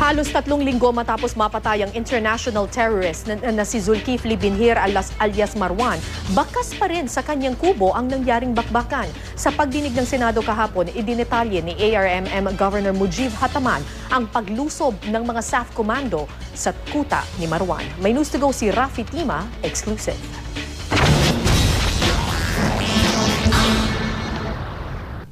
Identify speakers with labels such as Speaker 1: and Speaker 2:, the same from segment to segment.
Speaker 1: Halos 3 linggo matapos mapatay ang international terrorist na si Zulkifli Binhir alias Marwan, bakas pa rin sa kanyang kubo ang nangyaring bakbakan. Sa pagdinig ng Senado kahapon, idinetalye ni ARMM Governor Mujib Hataman ang paglusob ng mga SAF Commando sa kuta ni Marwan. May news to go si Rafi Tima, exclusive.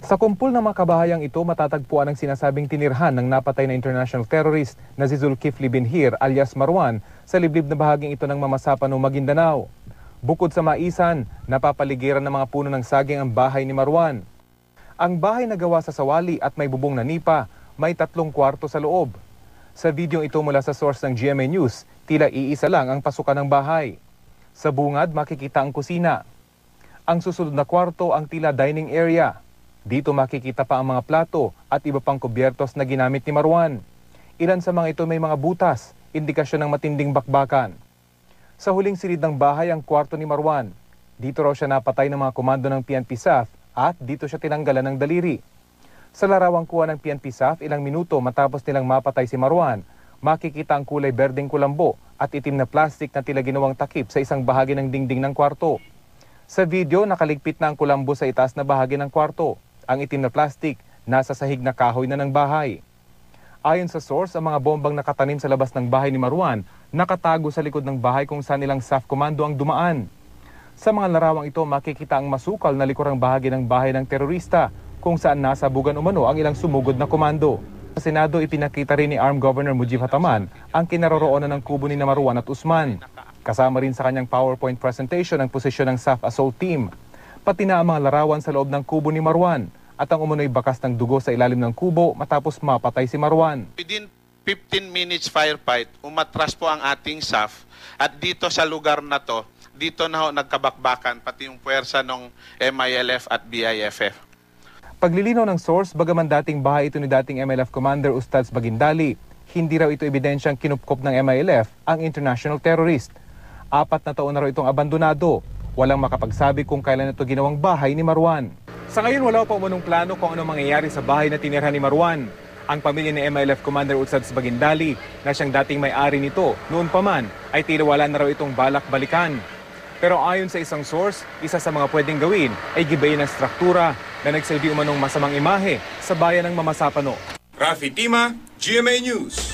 Speaker 2: Sa kumpul ng mga kabahayang ito, matatagpuan ang sinasabing tinirhan ng napatay na international terrorist na si Zulkifli Binhir alias Marwan sa liblib na bahaging ito ng Mamasapano, Maguindanao. Bukod sa maisan, napapaligiran ng mga puno ng saging ang bahay ni Marwan. Ang bahay na gawa sa sawali at may bubong na nipa, may 3 kwarto sa loob. Sa video ito mula sa source ng GMA News, tila iisa lang ang pasukan ng bahay. Sa bungad, makikita ang kusina. Ang susunod na kwarto ang tila dining area. Dito makikita pa ang mga plato at iba pang kubyertos na ginamit ni Marwan. Ilan sa mga ito may mga butas, indikasyon ng matinding bakbakan. Sa huling silid ng bahay ang kwarto ni Marwan. Dito raw siya napatay ng mga komando ng PNP SAF at dito siya tinanggalan ng daliri. Sa larawang kuha ng PNP SAF, ilang minuto matapos nilang mapatay si Marwan, makikita ang kulay berdeng kulambo at itim na plastik na tila ginawang takip sa isang bahagi ng dingding ng kwarto. Sa video, nakaligpit na ang kulambo sa itaas na bahagi ng kwarto. Ang itim na plastik, nasa sahig na kahoy na ng bahay. Ayon sa source, ang mga bombang nakatanim sa labas ng bahay ni Marwan nakatago sa likod ng bahay kung saan ilang SAF Commando ang dumaan. Sa mga larawang ito, makikita ang masukal na likurang bahagi ng bahay ng terorista kung saan nasabugan umano ang ilang sumugod na komando. Sa Senado, ipinakita rin ni ARM Governor Mujib Hataman ang kinaroroonan ng kubo ni Marwan at Usman. Kasama rin sa kanyang PowerPoint presentation ang posisyon ng SAF Assault Team. Pati na ang mga larawan sa loob ng kubo ni Marwan at ang umunoy bakas ng dugo sa ilalim ng kubo matapos mapatay si Marwan.
Speaker 3: Within 15 minutes firefight, umatras po ang ating SAF at dito sa lugar na to, dito na ho nagkabakbakan pati yung puwersa ng MILF at BIFF.
Speaker 2: Paglilinaw ng source, bagaman dating bahay ito ni dating MILF Commander Ustaz Bagindali, hindi raw ito ebidensyang kinupkop ng MILF ang international terrorist. 4 na taon na raw itong abandonado. Walang makapagsabi kung kailan ito ginawang bahay ni Marwan. Sa ngayon, wala pa umunong plano kung ano mangyayari sa bahay na tinirhan ni Marwan. Ang pamilya ni MILF Commander Ustaz Bagindali, na siyang dating may-ari nito, noon pa man, ay tila wala na raw itong balak balikan. Pero ayon sa isang source, isa sa mga pwedeng gawin ay gibayin ng struktura na nagsilbi umanong masamang imahe sa bayan ng Mamasapano.
Speaker 4: Rafi Tima, GMA News.